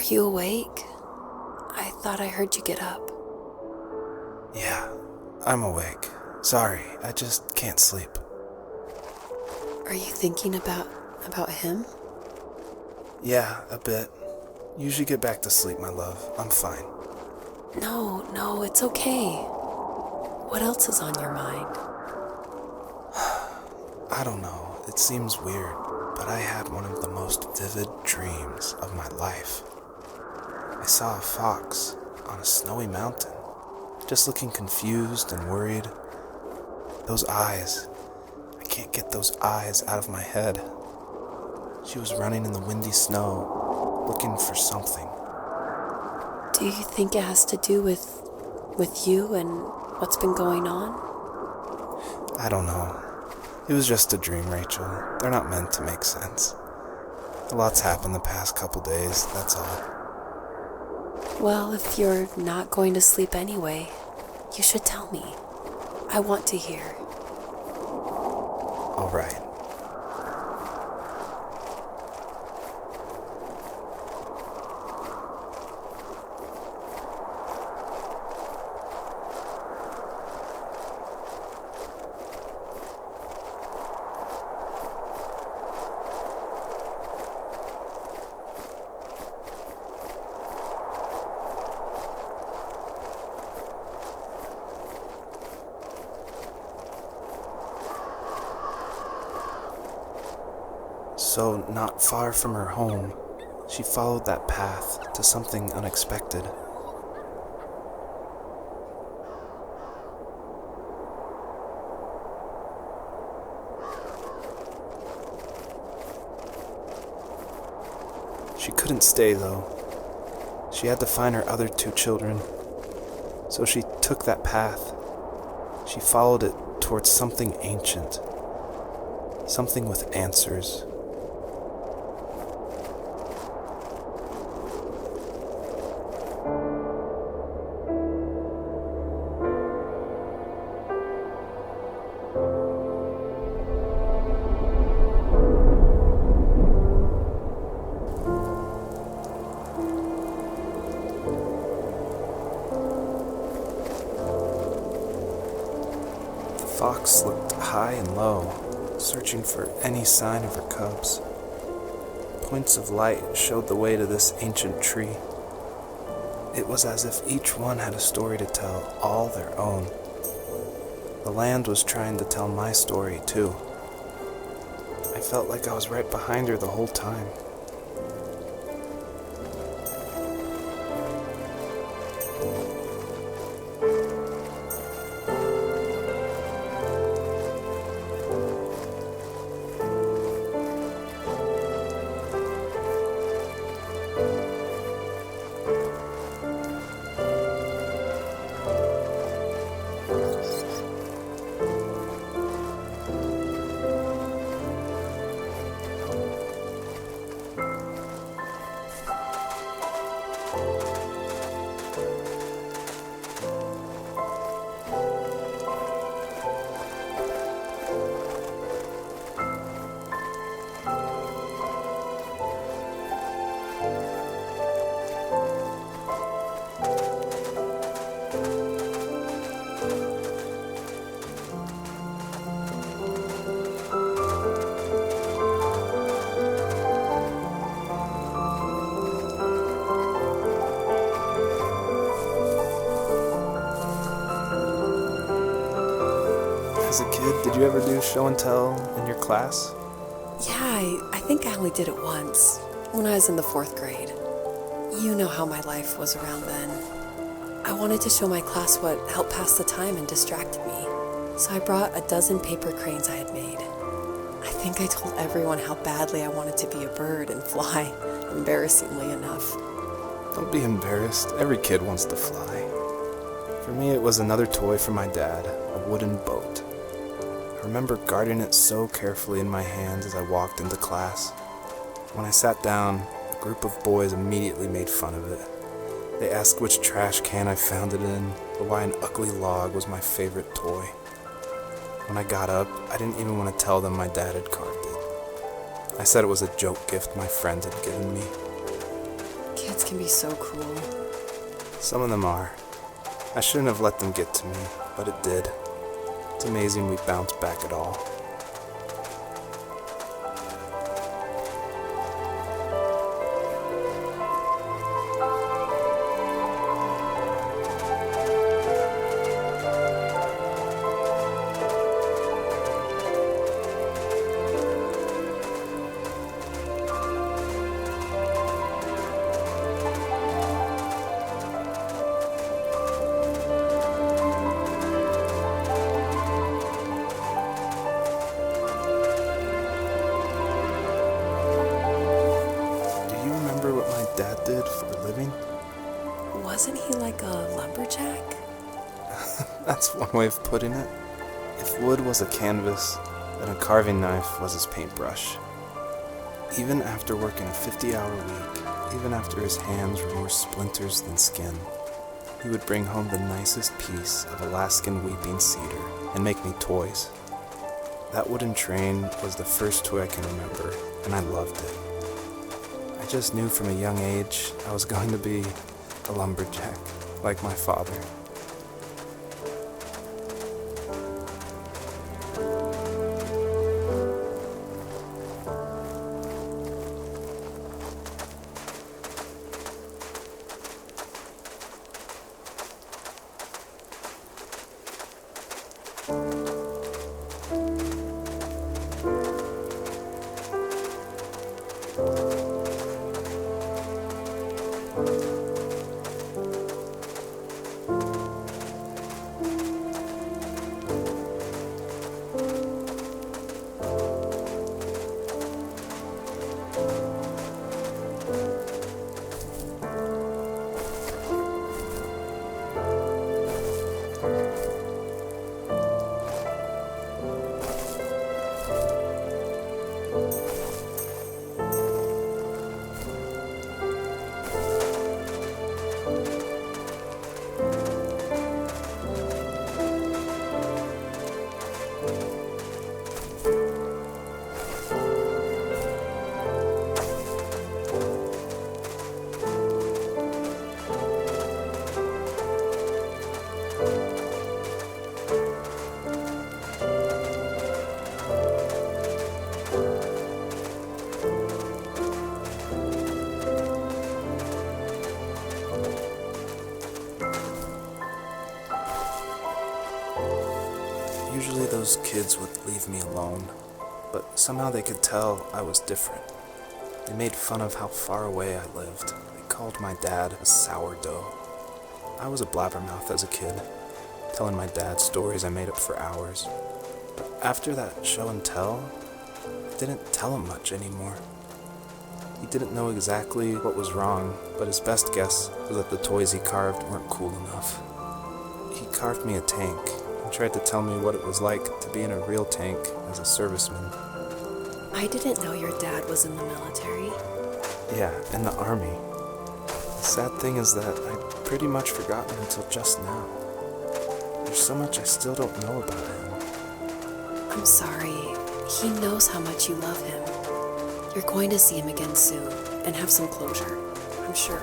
Are you awake? I thought I heard you get up. Yeah, I'm awake. Sorry, I just can't sleep. Are you thinking about him? Yeah, a bit. Usually get back to sleep, my love. I'm fine. No, it's okay. What else is on your mind? I don't know. It seems weird, but I had one of the most vivid dreams of my life. I saw a fox on a snowy mountain, just looking confused and worried. Those eyes. I can't get those eyes out of my head. She was running in the windy snow, looking for something. Do you think it has to do with you and what's been going on? I don't know. It was just a dream, Rachel. They're not meant to make sense. A lot's happened the past couple days, that's all. Well, if you're not going to sleep anyway, you should tell me. I want to hear. All right. So, not far from her home, she followed that path to something unexpected. She couldn't stay, though. She had to find her other 2 children. So she took that path. She followed it towards something ancient. Something with answers. The fox looked high and low, searching for any sign of her cubs. Points of light showed the way to this ancient tree. It was as if each one had a story to tell, all their own. The land was trying to tell my story, too. I felt like I was right behind her the whole time. As a kid, did you ever do show and tell in your class? Yeah, I think I only did it once, when I was in the 4th grade. You know how my life was around then. I wanted to show my class what helped pass the time and distracted me, so I brought a dozen paper cranes I had made. I think I told everyone how badly I wanted to be a bird and fly, embarrassingly enough. Don't be embarrassed. Every kid wants to fly. For me, it was another toy from my dad, a wooden boat. I remember guarding it so carefully in my hands as I walked into class. When I sat down, a group of boys immediately made fun of it. They asked which trash can I found it in, or why an ugly log was my favorite toy. When I got up, I didn't even want to tell them my dad had carved it. I said it was a joke gift my friend had given me. Kids can be so cruel. Some of them are. I shouldn't have let them get to me, but it did. It's amazing we bounced back at all. Dad did for a living? Wasn't he like a lumberjack? That's one way of putting it. If wood was a canvas, then a carving knife was his paintbrush. Even after working a 50-hour week, even after his hands were more splinters than skin, he would bring home the nicest piece of Alaskan weeping cedar and make me toys. That wooden train was the first toy I can remember, and I loved it. I just knew from a young age I was going to be a lumberjack, like my father. Usually those kids would leave me alone, but somehow they could tell I was different. They made fun of how far away I lived. They called my dad a sourdough. I was a blabbermouth as a kid, telling my dad stories I made up for hours. But after that show and tell, I didn't tell him much anymore. He didn't know exactly what was wrong, but his best guess was that the toys he carved weren't cool enough. He carved me a tank and tried to tell me what it was like to be in a real tank as a serviceman. I didn't know your dad was in the military. Yeah, in the army. The sad thing is that I'd pretty much forgotten until just now. There's so much I still don't know about him. I'm sorry. He knows how much you love him. You're going to see him again soon and have some closure, I'm sure.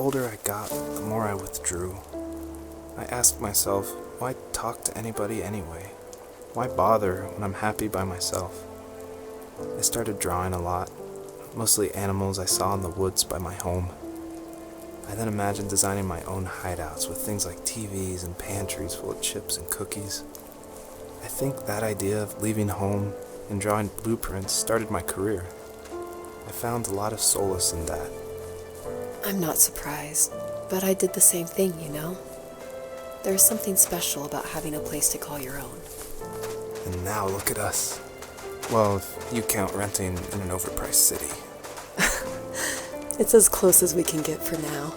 older I got, the more I withdrew. I asked myself, why talk to anybody anyway? Why bother when I'm happy by myself? I started drawing a lot, mostly animals I saw in the woods by my home. I then imagined designing my own hideouts with things like TVs and pantries full of chips and cookies. I think that idea of leaving home and drawing blueprints started my career. I found a lot of solace in that. I'm not surprised, but I did the same thing, you know? There's something special about having a place to call your own. And now look at us. Well, if you count renting in an overpriced city. It's as close as we can get for now.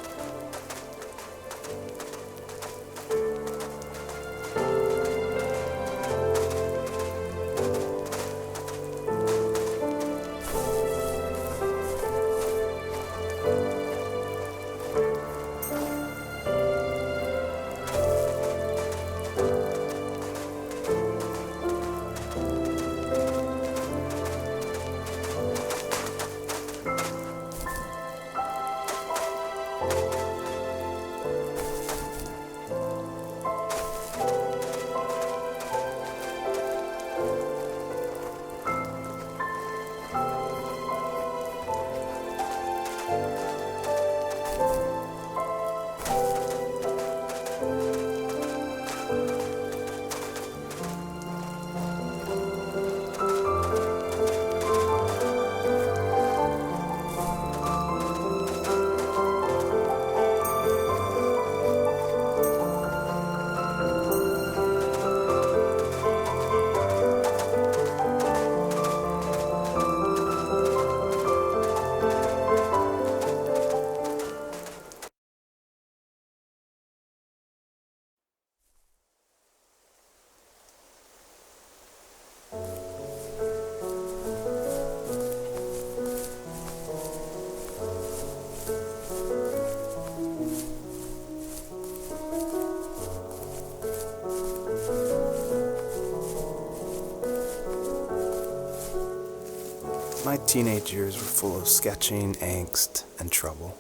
My teenage years were full of sketching, angst, and trouble.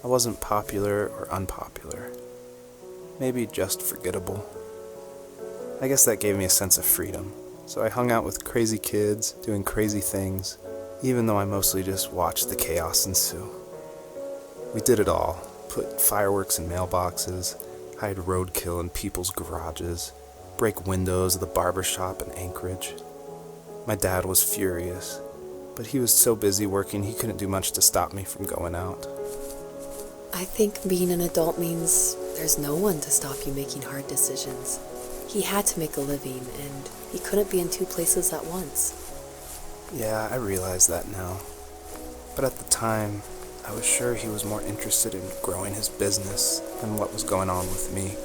I wasn't popular or unpopular. Maybe just forgettable. I guess that gave me a sense of freedom, so I hung out with crazy kids, doing crazy things, even though I mostly just watched the chaos ensue. We did it all. Put fireworks in mailboxes, hide roadkill in people's garages, break windows of the barber shop in Anchorage. My dad was furious, but he was so busy working he couldn't do much to stop me from going out. I think being an adult means there's no one to stop you making hard decisions. He had to make a living, and he couldn't be in two places at once. Yeah, I realize that now. But at the time, I was sure he was more interested in growing his business than what was going on with me.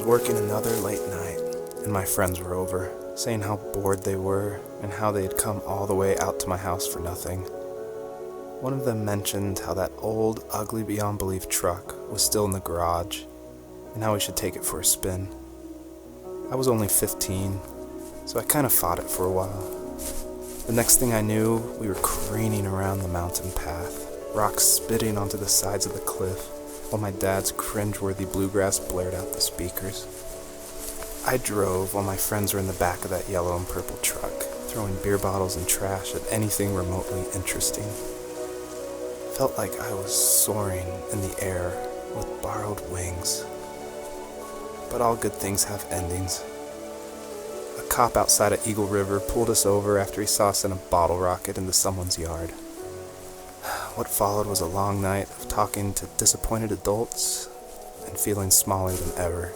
Working another late night, and my friends were over, saying how bored they were and how they had come all the way out to my house for nothing. One of them mentioned how that old, ugly beyond belief truck was still in the garage, and how we should take it for a spin. I was only 15, so I kind of fought it for a while. The next thing I knew, we were craning around the mountain path, rocks spitting onto the sides of the cliff, while my dad's cringeworthy bluegrass blared out the speakers. I drove while my friends were in the back of that yellow and purple truck, throwing beer bottles and trash at anything remotely interesting. Felt like I was soaring in the air with borrowed wings. But all good things have endings. A cop outside of Eagle River pulled us over after he saw us in a bottle rocket into someone's yard. What followed was a long night of talking to disappointed adults and feeling smaller than ever.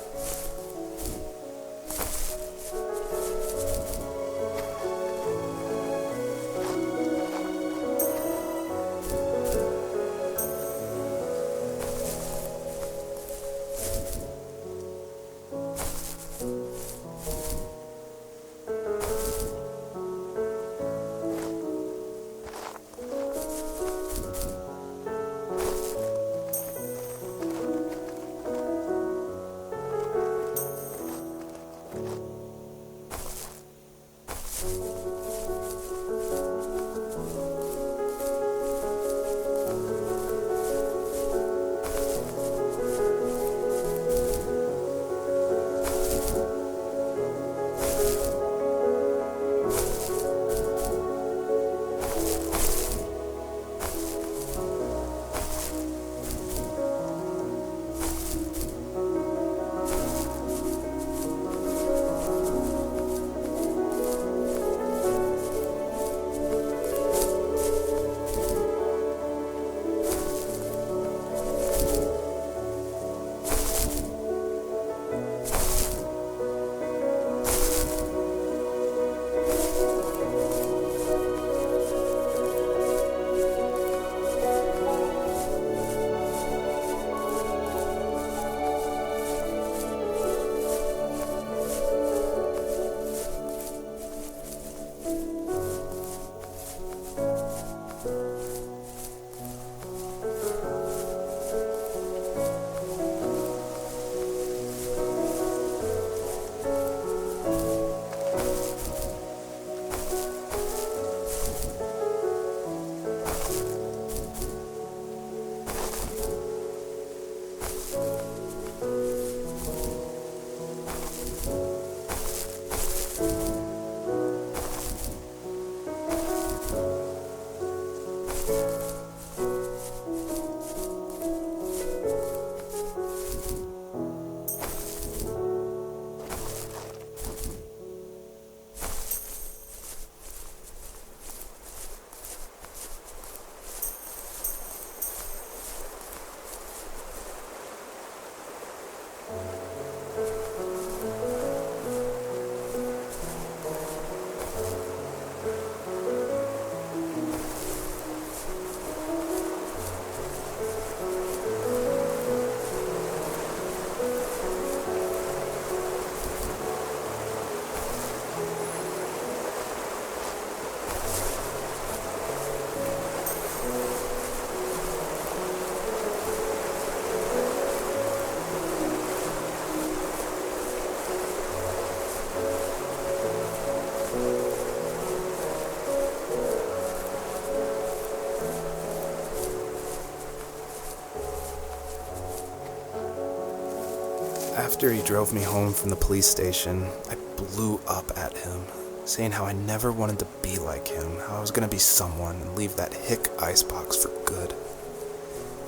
After he drove me home from the police station, I blew up at him, saying how I never wanted to be like him, how I was going to be someone and leave that hick icebox for good.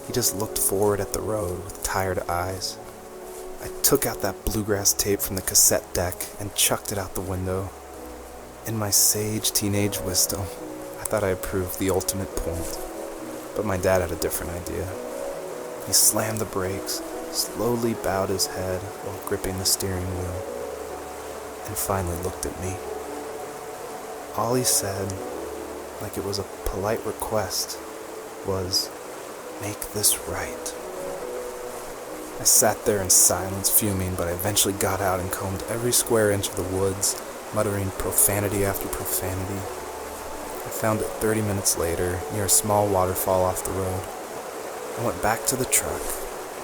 He just looked forward at the road with tired eyes. I took out that bluegrass tape from the cassette deck and chucked it out the window. In my sage teenage wisdom, I thought I proved the ultimate point, but my dad had a different idea. He slammed the brakes, slowly bowed his head while gripping the steering wheel, and finally looked at me. All he said, like it was a polite request, was, "Make this right." I sat there in silence, fuming, but I eventually got out and combed every square inch of the woods, muttering profanity after profanity. I found it 30 minutes later, near a small waterfall off the road. I went back to the truck,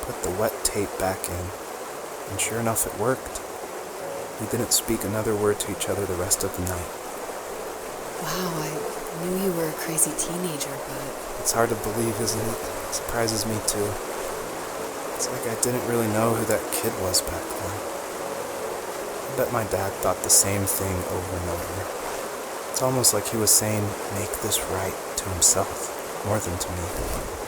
put the wet tape back in, and sure enough it worked. We didn't speak another word to each other the rest of the night. Wow, I knew you were a crazy teenager, but... It's hard to believe, isn't it? It surprises me too. It's like I didn't really know who that kid was back then. I bet my dad thought the same thing over and over. It's almost like he was saying, make this right to himself, more than to me.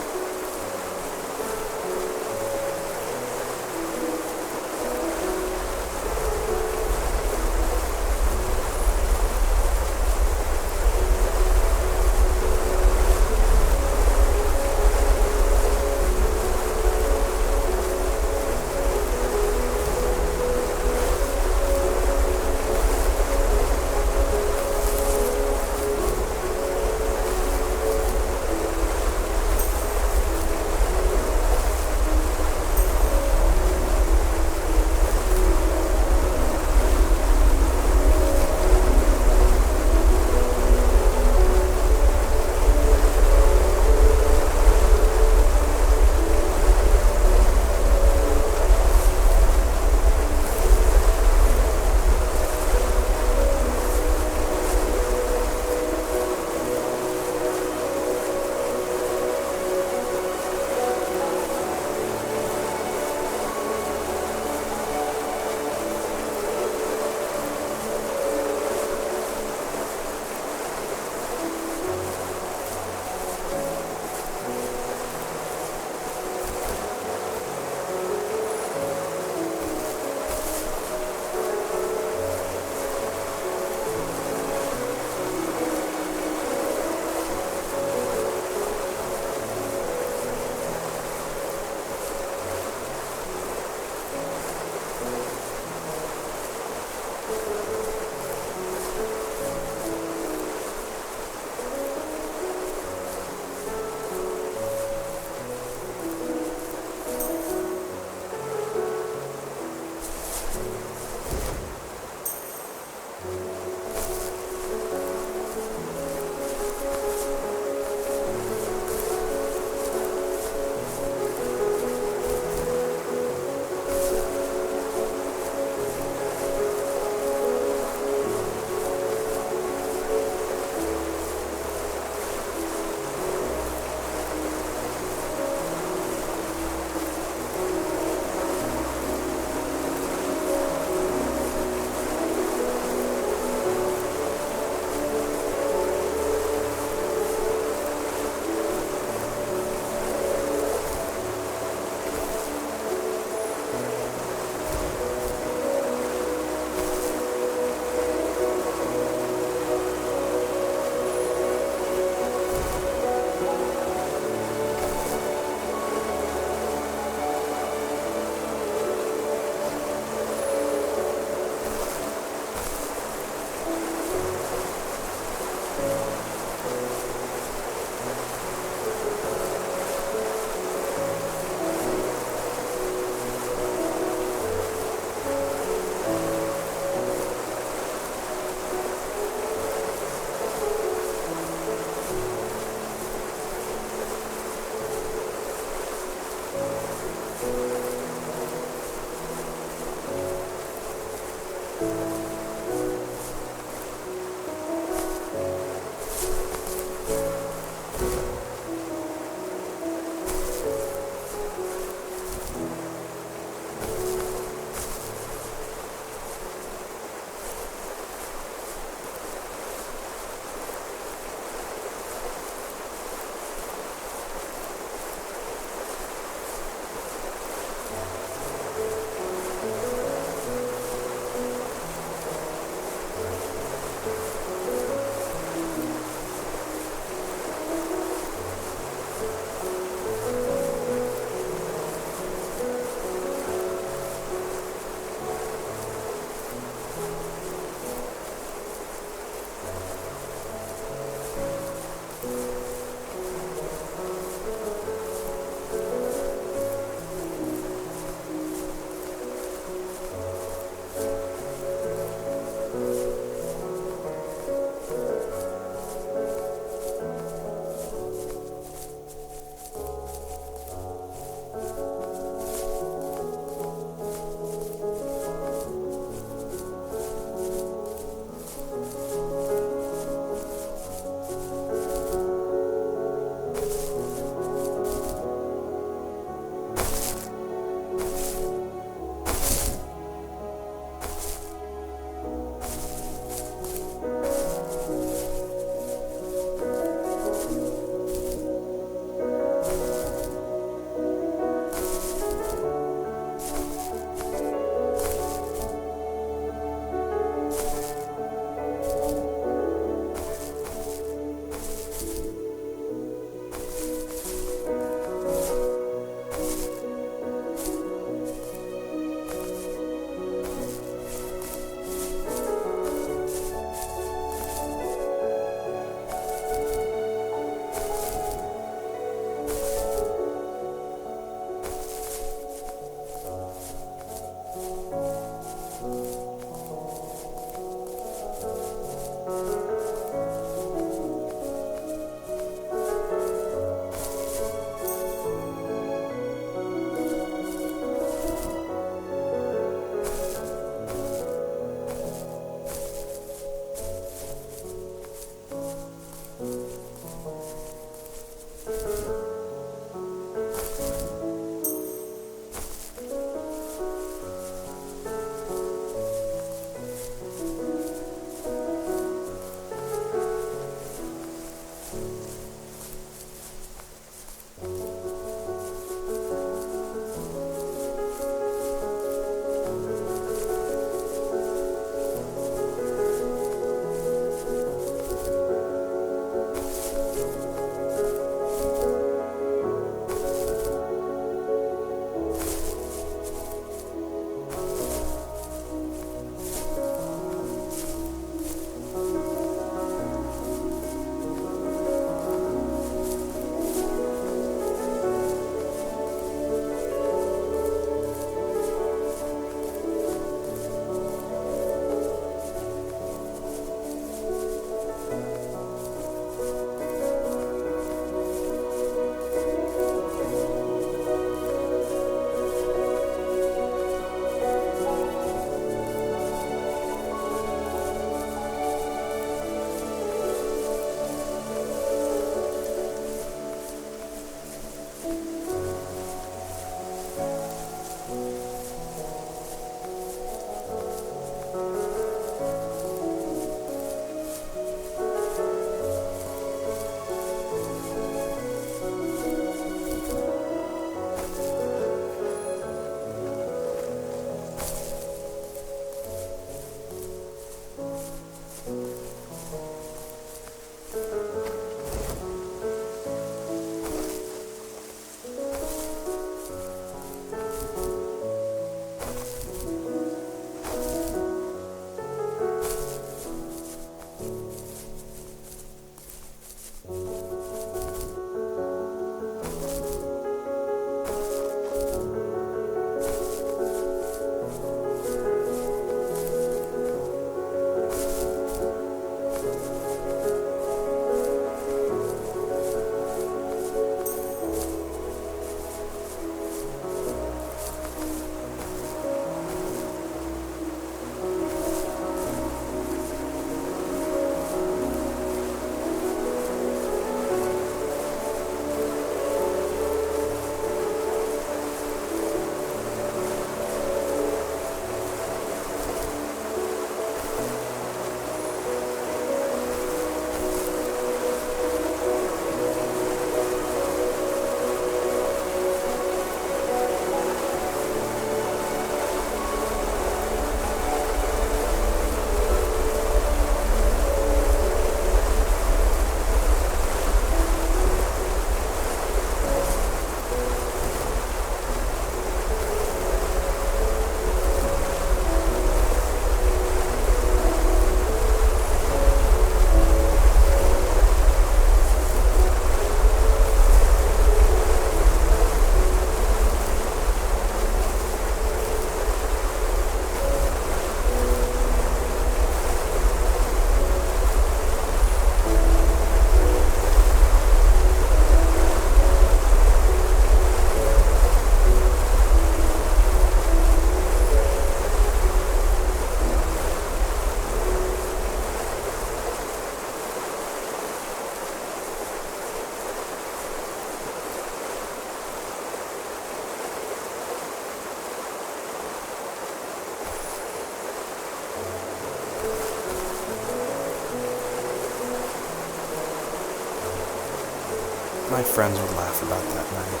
my friends would laugh about that night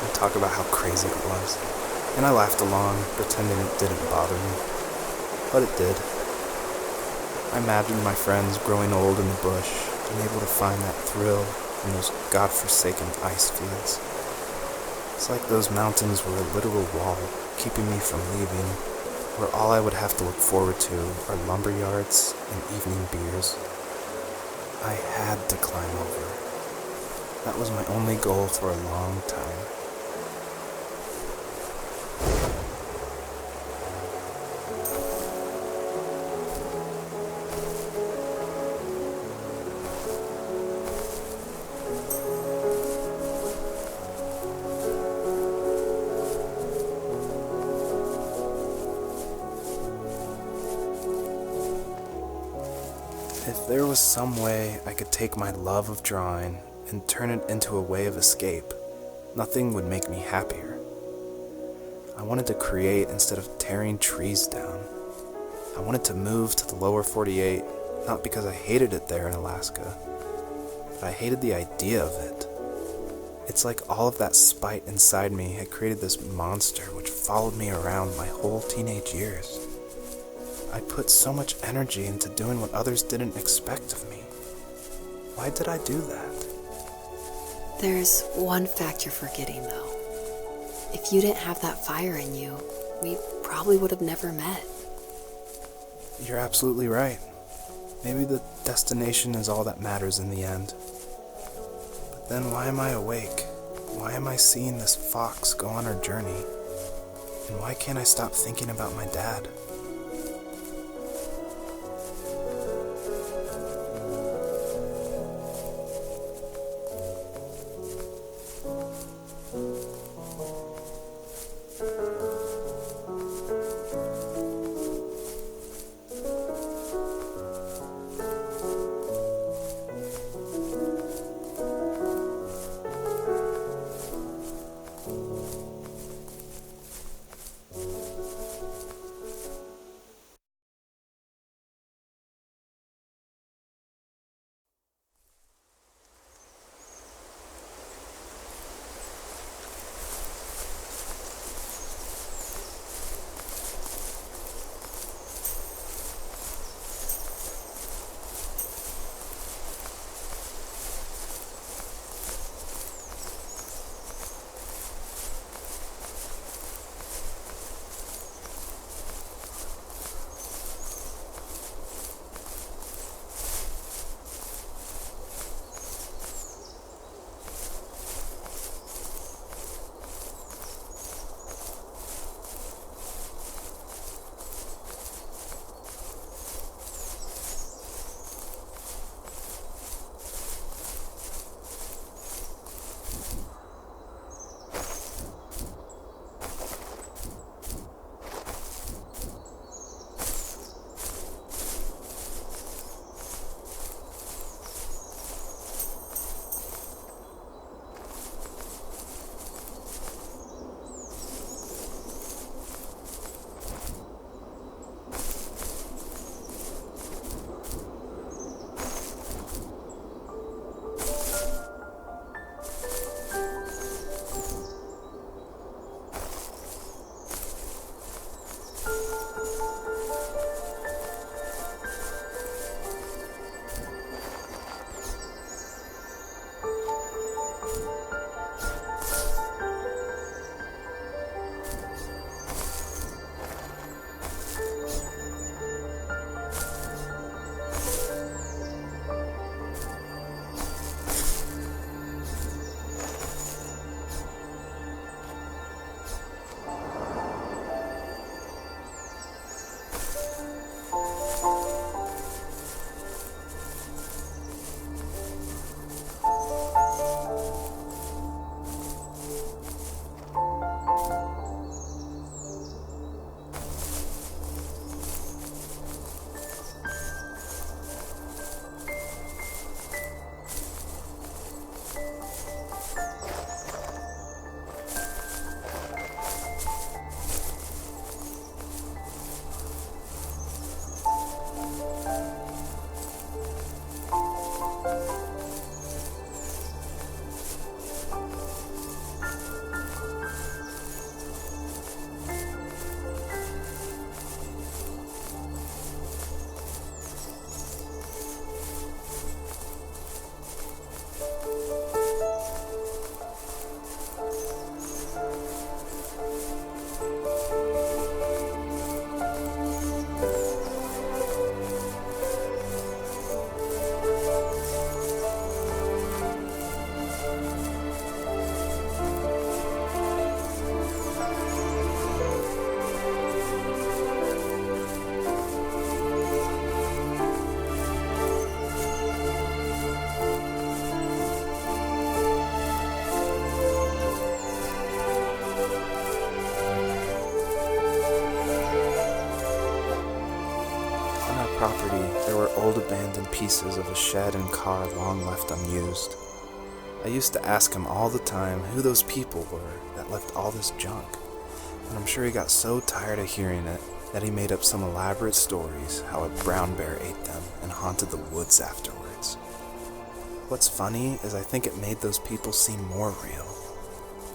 and talk about how crazy it was, and I laughed along, pretending it didn't bother me. But it did. I imagined my friends growing old in the bush, unable to find that thrill in those godforsaken ice fields. It's like those mountains were a literal wall, keeping me from leaving, where all I would have to look forward to are lumber yards and evening beers. I had to climb over. That was my only goal for a long time. If there was some way I could take my love of drawing and turn it into a way of escape, nothing would make me happier. I wanted to create instead of tearing trees down. I wanted to move to the lower 48, not because I hated it there in Alaska, but I hated the idea of it. It's like all of that spite inside me had created this monster which followed me around my whole teenage years. I put so much energy into doing what others didn't expect of me. Why did I do that? There's one fact you're forgetting, though. If you didn't have that fire in you, we probably would have never met. You're absolutely right. Maybe the destination is all that matters in the end. But then why am I awake? Why am I seeing this fox go on her journey? And why can't I stop thinking about my dad? property, there were old abandoned pieces of a shed and car long left unused. I used to ask him all the time who those people were that left all this junk, and I'm sure he got so tired of hearing it that he made up some elaborate stories how a brown bear ate them and haunted the woods afterwards. What's funny is I think it made those people seem more real,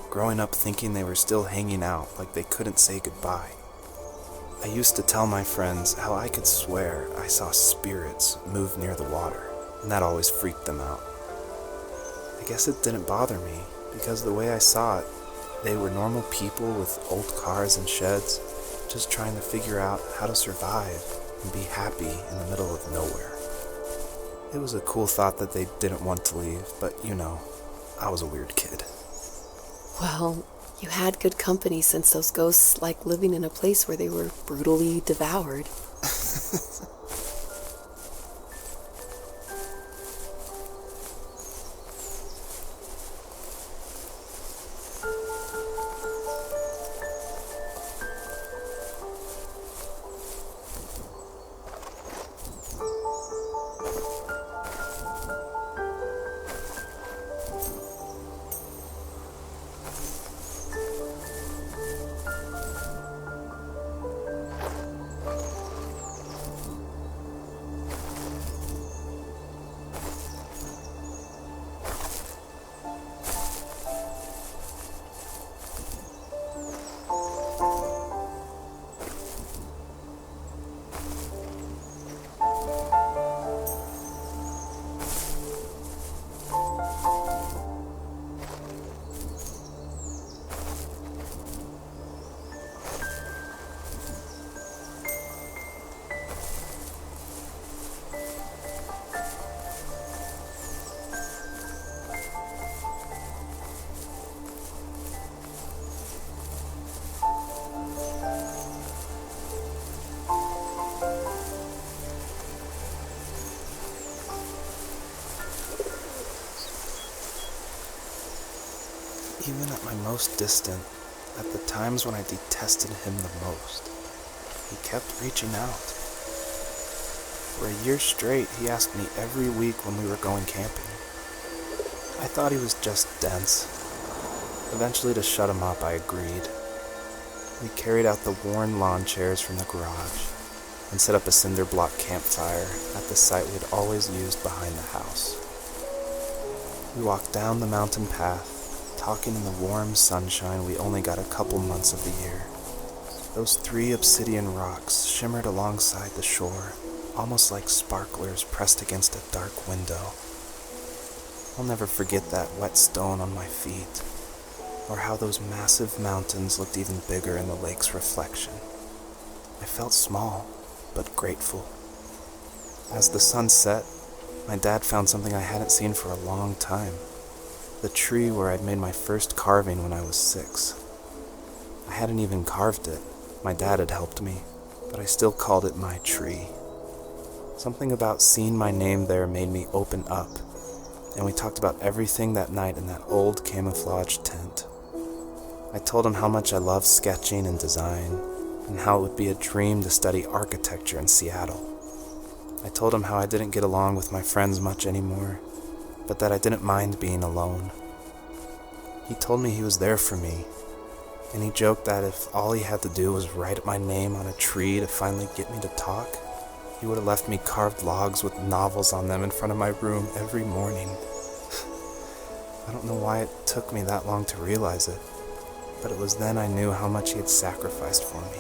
growing up thinking they were still hanging out like they couldn't say goodbye. I used to tell my friends how I could swear I saw spirits move near the water, and that always freaked them out. I guess it didn't bother me, because the way I saw it, they were normal people with old cars and sheds, just trying to figure out how to survive and be happy in the middle of nowhere. It was a cool thought that they didn't want to leave, but I was a weird kid. Well, you had good company since those ghosts like living in a place where they were brutally devoured. Even at my most distant, at the times when I detested him the most, he kept reaching out. For a year straight, he asked me every week when we were going camping. I thought he was just dense. Eventually, to shut him up, I agreed. We carried out the worn lawn chairs from the garage and set up a cinder block campfire at the site we'd always used behind the house. We walked down the mountain path, talking in the warm sunshine we only got a couple months of the year. Those 3 obsidian rocks shimmered alongside the shore, almost like sparklers pressed against a dark window. I'll never forget that wet stone on my feet, or how those massive mountains looked even bigger in the lake's reflection. I felt small, but grateful. As the sun set, my dad found something I hadn't seen for a long time. The tree where I'd made my first carving when I was 6. I hadn't even carved it. My dad had helped me, but I still called it my tree. Something about seeing my name there made me open up, and we talked about everything that night in that old camouflage tent. I told him how much I loved sketching and design, and how it would be a dream to study architecture in Seattle. I told him how I didn't get along with my friends much anymore, but that I didn't mind being alone. He told me he was there for me, and he joked that if all he had to do was write my name on a tree to finally get me to talk, he would have left me carved logs with novels on them in front of my room every morning. I don't know why it took me that long to realize it, but it was then I knew how much he had sacrificed for me.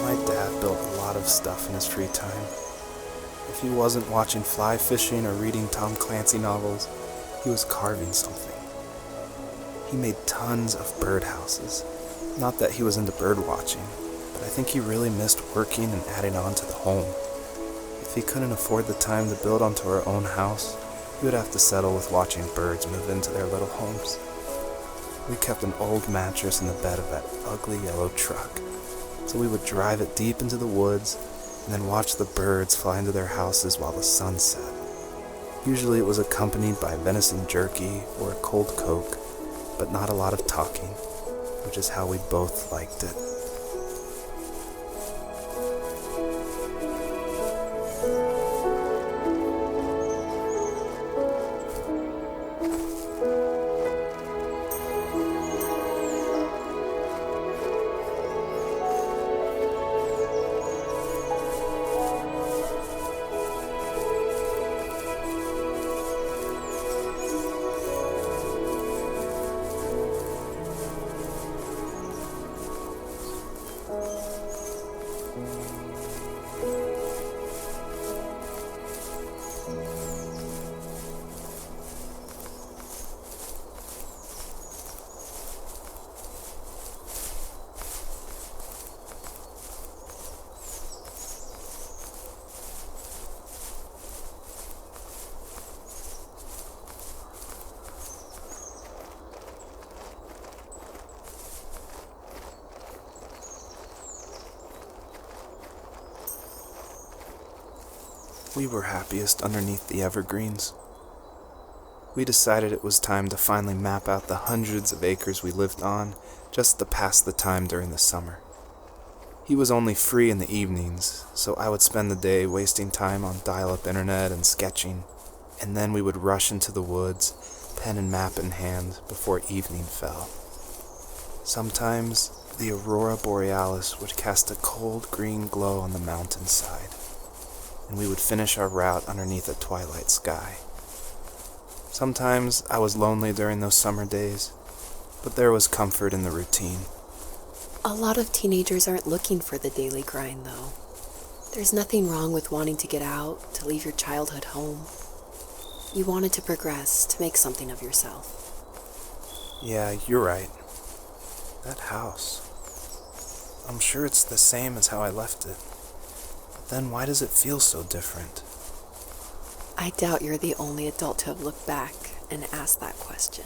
My dad built a lot of stuff in his free time. If he wasn't watching fly fishing or reading Tom Clancy novels, he was carving something. He made tons of birdhouses. Not that he was into bird watching, but I think he really missed working and adding on to the home. If he couldn't afford the time to build onto our own house, he would have to settle with watching birds move into their little homes. We kept an old mattress in the bed of that ugly yellow truck, so we would drive it deep into the woods and then watch the birds fly into their houses while the sun set. Usually it was accompanied by venison jerky or a cold Coke, but not a lot of talking, which is how we both liked it. We were happiest underneath the evergreens. We decided it was time to finally map out the hundreds of acres we lived on just to pass the time during the summer. He was only free in the evenings, so I would spend the day wasting time on dial-up internet and sketching, and then we would rush into the woods, pen and map in hand, before evening fell. Sometimes the aurora borealis would cast a cold green glow on the mountainside, and we would finish our route underneath a twilight sky. Sometimes I was lonely during those summer days, but there was comfort in the routine. A lot of teenagers aren't looking for the daily grind, though. There's nothing wrong with wanting to get out, to leave your childhood home. You wanted to progress, to make something of yourself. Yeah, you're right. That house. I'm sure it's the same as how I left it. But then why does it feel so different? I doubt you're the only adult to have looked back and asked that question.